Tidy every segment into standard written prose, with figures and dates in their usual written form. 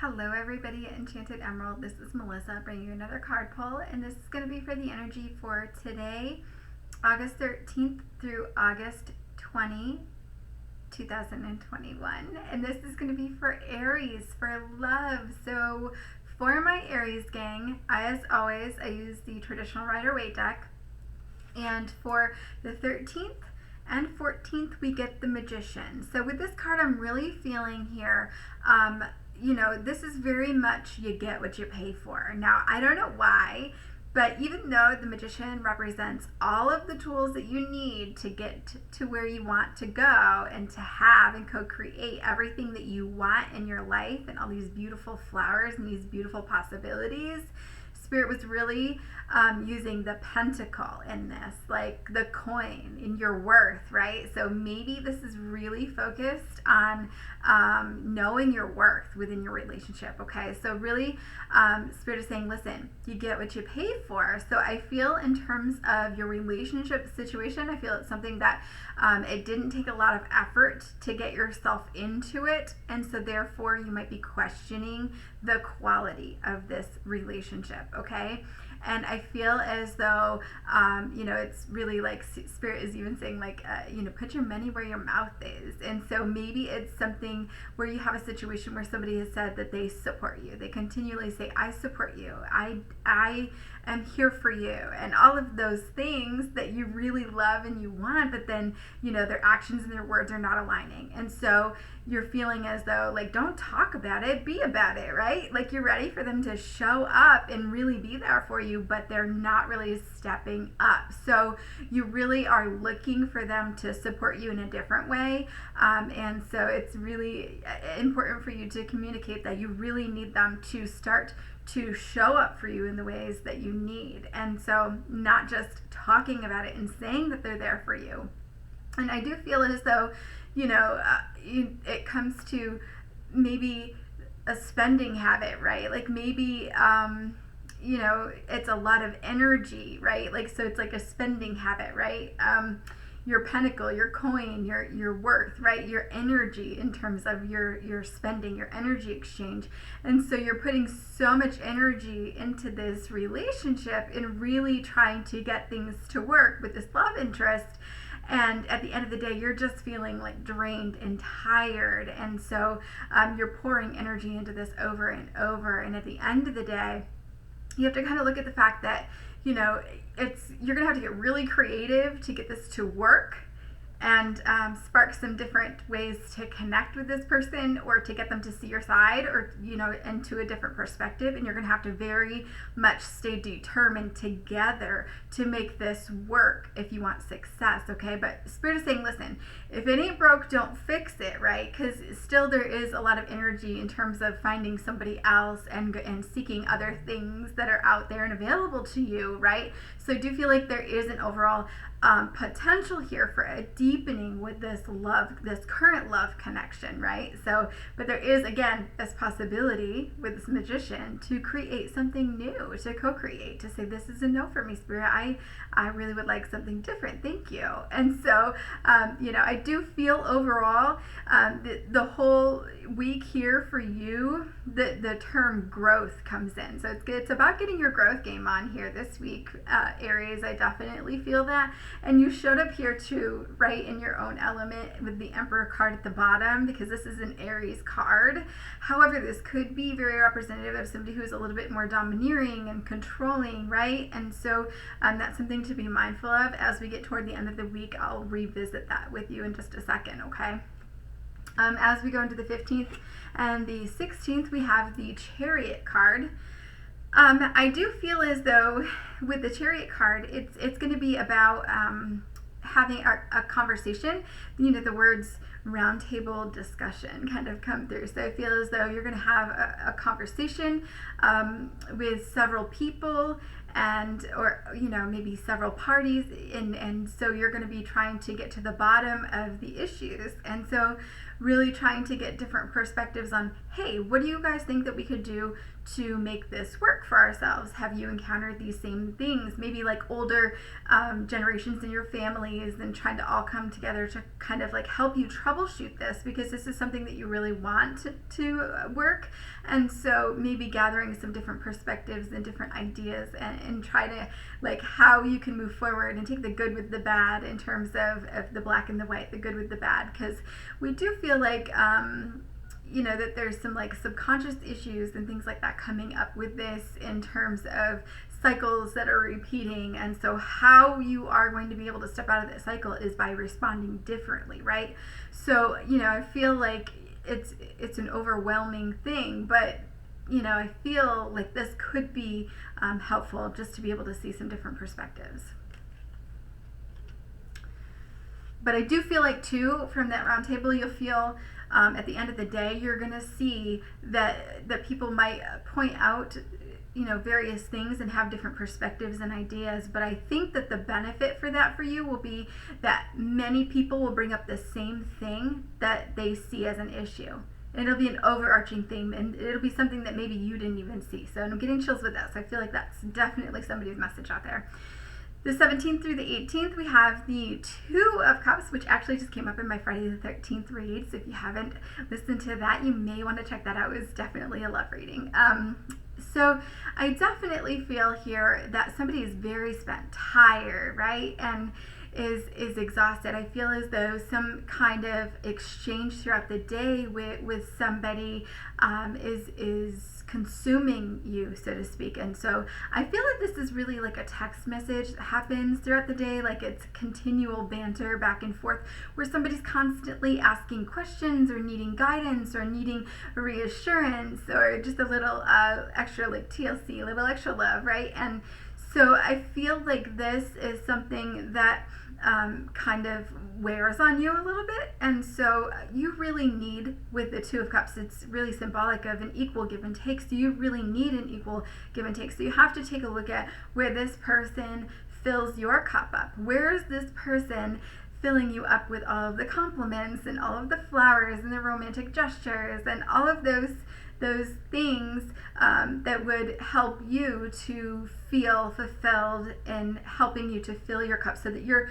Hello everybody at Enchanted Emerald. This is Melissa bringing you another card pull, and this is going to be for the energy for today, August 13th through August 20, 2021. And this is going to be for Aries, for love. So for my Aries gang, as always, I use the traditional Rider-Waite deck. And for the 13th and 14th, we get the Magician. So with this card, I'm really feeling here, this is very much you get what you pay for. Now, I don't know why, but even though the Magician represents all of the tools that you need to get to where you want to go and to have and co-create everything that you want in your life and all these beautiful flowers and these beautiful possibilities, Spirit was really using the pentacle in this, like the coin in your worth, right? So maybe this is really focused on knowing your worth within your relationship, okay? So really, Spirit is saying, listen, you get what you pay for. So I feel in terms of your relationship situation, I feel it's something that it didn't take a lot of effort to get yourself into it. And so therefore you might be questioning the quality of this relationship, okay? And I feel as though, it's really like Spirit is even saying like, put your money where your mouth is. And so maybe it's something where you have a situation where somebody has said that they support you. They continually say, I support you. I am here for you. And all of those things that you really love and you want, but then, their actions and their words are not aligning. And so you're feeling as though, like, don't talk about it, be about it, right? Like, you're ready for them to show up and really be there for you, but they're not really stepping up. So you really are looking for them to support you in a different way. And so it's really important for you to communicate that you really need them to start to show up for you in the ways that you need. And so not just talking about it and saying that they're there for you. And I do feel as though, it comes to maybe a spending habit, right? Like maybe, it's a lot of energy, right? Like, so it's like a spending habit, right? Your pentacle, your coin, your worth, right? Your energy in terms of your spending, your energy exchange. And so you're putting so much energy into this relationship and really trying to get things to work with this love interest. And at the end of the day, you're just feeling like drained and tired. And so you're pouring energy into this over and over. And at the end of the day, you have to kind of look at the fact that, you're going to have to get really creative to get this to work and spark some different ways to connect with this person or to get them to see your side or, into a different perspective. And you're going to have to very much stay determined together to make this work if you want success, okay? But Spirit is saying, listen, if it ain't broke, don't fix it, right? Because still there is a lot of energy in terms of finding somebody else and seeking other things that are out there and available to you, right? So I do feel like there is an overall potential here for a deepening with this love, this current love connection, right? So, but there is, again, this possibility with this Magician to create something new, to co-create, to say, this is a no for me, Spirit. I really would like something different. Thank you. And so, I do feel overall the whole week here for you, the term growth comes in. So it's about getting your growth game on here this week, Aries. I definitely feel that. And you showed up here too, right, in your own element with the Emperor card at the bottom, because this is an Aries card. However, this could be very representative of somebody who's a little bit more domineering and controlling, right? And so that's something to be mindful of. As we get toward the end of the week, I'll revisit that with you in just a second, okay? As we go into the 15th and the 16th, we have the Chariot card. I do feel as though with the Chariot card, it's going to be about having a conversation. The words roundtable discussion kind of come through. So I feel as though you're going to have a conversation with several people or maybe several parties, and so you're going to be trying to get to the bottom of the issues. And so really trying to get different perspectives on hey, what do you guys think that we could do to make this work for ourselves? Have you encountered these same things? Maybe like older generations in your families, and trying to all come together to kind of like help you troubleshoot this, because this is something that you really want to work. And so maybe gathering some different perspectives and different ideas, and try to like how you can move forward and take the good with the bad in terms of the black and the white, the good with the bad, because we do feel like that there's some like subconscious issues and things like that coming up with this in terms of cycles that are repeating. And so how you are going to be able to step out of that cycle is by responding differently, right? So I feel like it's an overwhelming thing, but I feel like this could be helpful just to be able to see some different perspectives. But I do feel like too, from that round table, you'll feel at the end of the day, you're going to see that people might point out various things and have different perspectives and ideas. But I think that the benefit for that for you will be that many people will bring up the same thing that they see as an issue. And it'll be an overarching theme, and it'll be something that maybe you didn't even see. So I'm getting chills with that. So I feel like that's definitely somebody's message out there. The 17th through the 18th, we have the Two of Cups, which actually just came up in my Friday the 13th read. So if you haven't listened to that, you may want to check that out. It was definitely a love reading. So I definitely feel here that somebody is very spent, tired, right? And is exhausted. I feel as though some kind of exchange throughout the day with somebody is consuming you, so to speak. And so I feel like this is really like a text message that happens throughout the day, like it's continual banter back and forth where somebody's constantly asking questions or needing guidance or needing reassurance or just a little extra like TLC, a little extra love, right? And so I feel like this is something that kind of wears on you a little bit. And so you really need, with the Two of Cups, it's really symbolic of an equal give and take. So you really need an equal give and take. So you have to take a look at where this person fills your cup up. Where is this person filling you up with all of the compliments and all of the flowers and the romantic gestures and all of those things that would help you to feel fulfilled and helping you to fill your cup so that your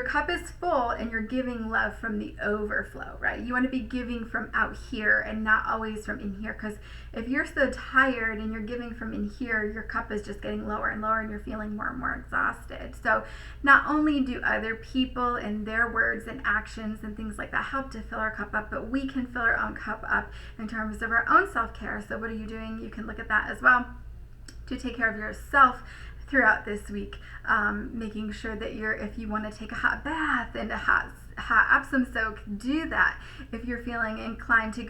cup is full and you're giving love from the overflow, right? You want to be giving from out here and not always from in here, because if you're so tired and you're giving from in here, your cup is just getting lower and lower and you're feeling more and more exhausted. So not only do other people and their words and actions and things like that help to fill our cup up, but we can fill our own cup up in terms of our own self-care. So what are you doing? You can look at that as well to take care of yourself throughout this week, making sure that if you want to take a hot bath and a hot Epsom soak, do that. If you're feeling inclined to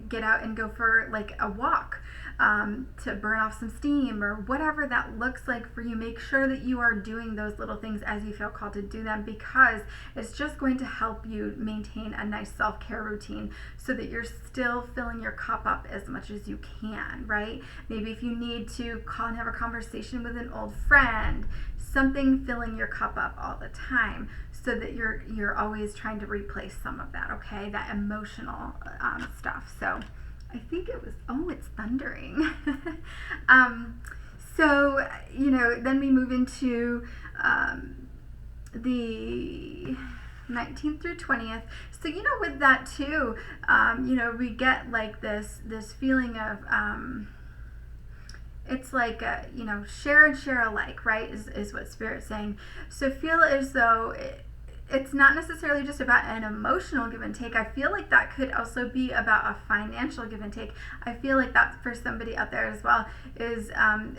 get out and go for like a walk to burn off some steam or whatever that looks like for you, make sure that you are doing those little things as you feel called to do them, because it's just going to help you maintain a nice self-care routine so that you're still filling your cup up as much as you can, right? Maybe if you need to call and have a conversation with an old friend, something filling your cup up all the time so that you're always trying to replace some of that, okay? That emotional stuff. So I think it's thundering. So, then we move into the 19th through 20th. So, with that too, we get like this feeling of, it's like, share and share alike, right, is what Spirit's saying. So feel as though it's not necessarily just about an emotional give and take. I feel like that could also be about a financial give and take. I feel like that for somebody out there as well is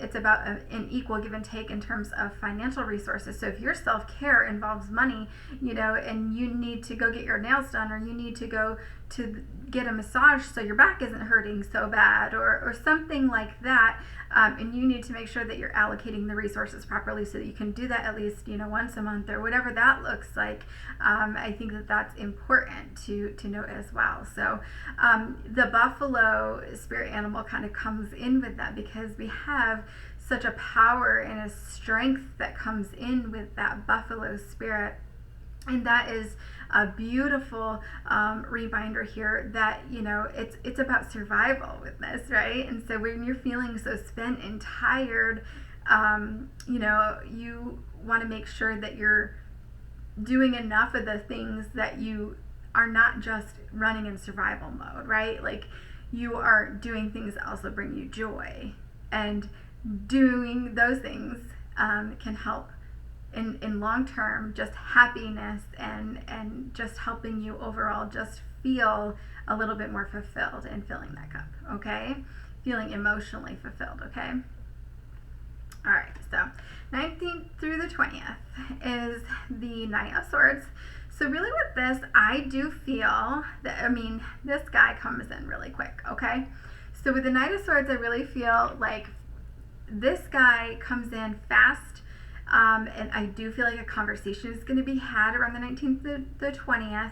it's about an equal give and take in terms of financial resources. So if your self-care involves money, and you need to go get your nails done, or you need to go to get a massage so your back isn't hurting so bad, or something like that, and you need to make sure that you're allocating the resources properly so that you can do that at least once a month or whatever that looks like. I think that that's important to note as well. So the buffalo spirit animal kind of comes in with that, because we have such a power and a strength that comes in with that buffalo spirit. And that is a beautiful reminder here that, you know, it's about survival with this, right? And so when you're feeling so spent and tired, you know, you want to make sure that you're doing enough of the things that you are not just running in survival mode, right? Like, you are doing things that also bring you joy, and doing those things can help in long term, just happiness, and just helping you overall just feel a little bit more fulfilled and filling that cup, okay? Feeling emotionally fulfilled, okay? All right, so 19th through the 20th is the Knight of Swords. So really with this, I do feel that, I mean, this guy comes in really quick, okay? So with the Knight of Swords, I really feel like this guy comes in fast, and I do feel like a conversation is going to be had around the 19th to the 20th.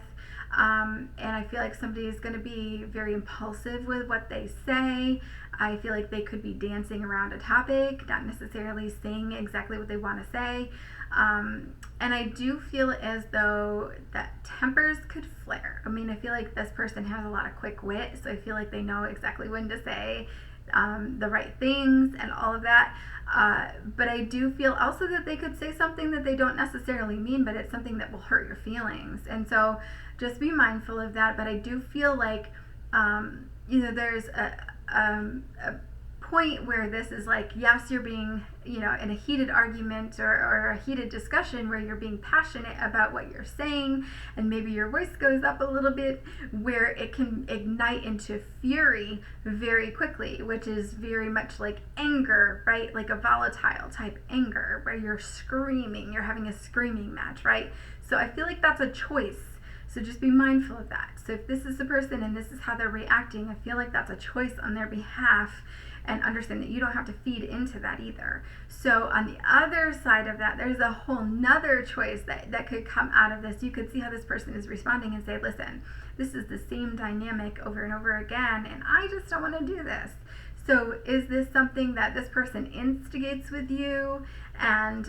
And I feel like somebody is going to be very impulsive with what they say. I feel like they could be dancing around a topic, not necessarily saying exactly what they want to say. And I do feel as though that tempers could flare. I mean, I feel like this person has a lot of quick wit, so I feel like they know exactly when to say the right things and all of that. But I do feel also that they could say something that they don't necessarily mean, but it's something that will hurt your feelings. And so just be mindful of that. But I do feel like, you know, there's a point where this is like, yes, you're being, you know, in a heated argument or a heated discussion where you're being passionate about what you're saying, and maybe your voice goes up a little bit, where it can ignite into fury very quickly, which is very much like anger, right? Like a volatile type anger where you're screaming, you're having a screaming match, right? So I feel like that's a choice. So just be mindful of that. So if this is the person and this is how they're reacting, I feel like that's a choice on their behalf, and understand that you don't have to feed into that either. So on the other side of that, there's a whole nother choice that could come out of this. You could see how this person is responding and say, listen, this is the same dynamic over and over again, and I just don't want to do this. So is this something that this person instigates with you? And,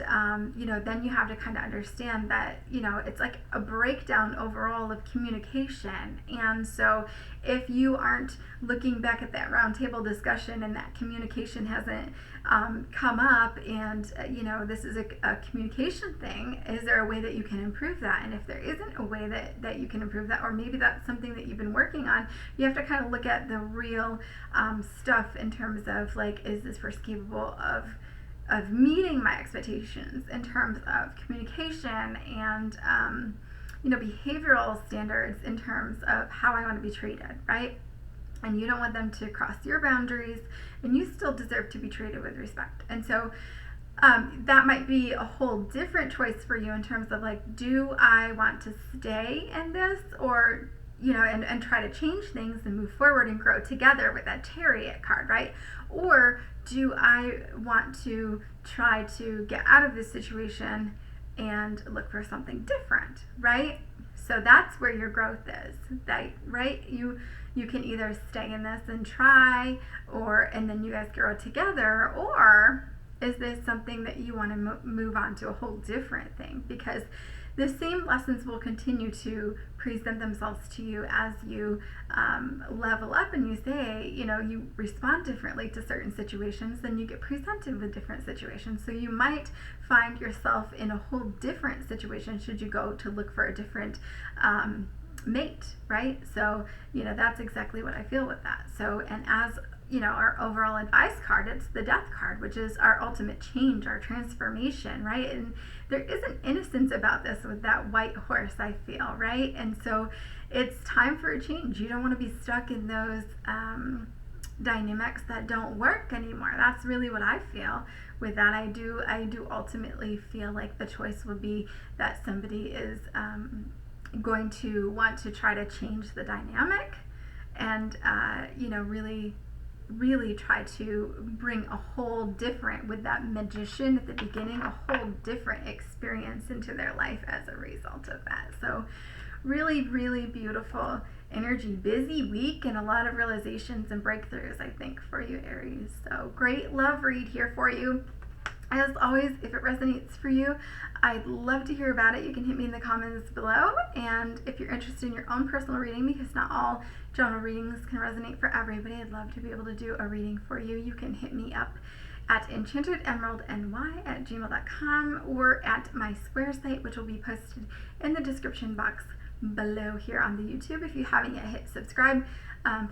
you know, then you have to kind of understand that, you know, it's like a breakdown overall of communication. And so if you aren't looking back at that round table discussion and that communication hasn't come up, and, you know, this is a communication thing, is there a way that you can improve that? And if there isn't a way that you can improve that, or maybe that's something that you've been working on, you have to kind of look at the real stuff in terms of, like, is this person capable of meeting my expectations in terms of communication and you know, behavioral standards in terms of how I want to be treated, right? And you don't want them to cross your boundaries, and you still deserve to be treated with respect. And so that might be a whole different choice for you in terms of, like, do I want to stay in this, or, you know, and try to change things and move forward and grow together with that Chariot card, right? Or do I want to try to get out of this situation and look for something different, right? So that's where your growth is, right? You can either stay in this and try, and then you guys grow together, or is this something that you want to move on to a whole different thing? Because the same lessons will continue to present themselves to you as you level up, and you say, you know, you respond differently to certain situations, then you get presented with different situations. So you might find yourself in a whole different situation should you go to look for a different mate, right? So, you know, that's exactly what I feel with that. So, and as you know, our overall advice card, it's the Death card, which is our ultimate change, our transformation, right? And there is an innocence about this with that white horse, I feel, right? And so it's time for a change. You don't want to be stuck in those dynamics that don't work anymore. That's really what I feel with that. I do ultimately feel like the choice will be that somebody is going to want to try to change the dynamic, and you know, really try to bring a whole different, with that magician at the beginning, a whole different experience into their life as a result of that. So really beautiful energy, busy week, and a lot of realizations and breakthroughs, I think, for you, Aries. So great love read here for you. As always, if it resonates for you, I'd love to hear about it. You can hit me in the comments below. And if you're interested in your own personal reading, because not all general readings can resonate for everybody, I'd love to be able to do a reading for you. You can hit me up at enchantedemeraldny@gmail.com or at my Square site, which will be posted in the description box below here on the YouTube. If you haven't yet hit subscribe,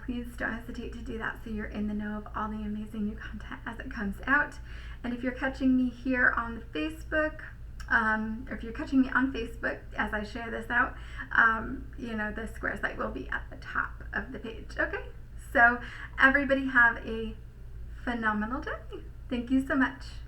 please don't hesitate to do that so you're in the know of all the amazing new content as it comes out. And if you're catching me here on the Facebook, or if you're catching me on Facebook as I share this out, the Square site will be at the top of the page. Okay, so everybody have a phenomenal day. Thank you so much.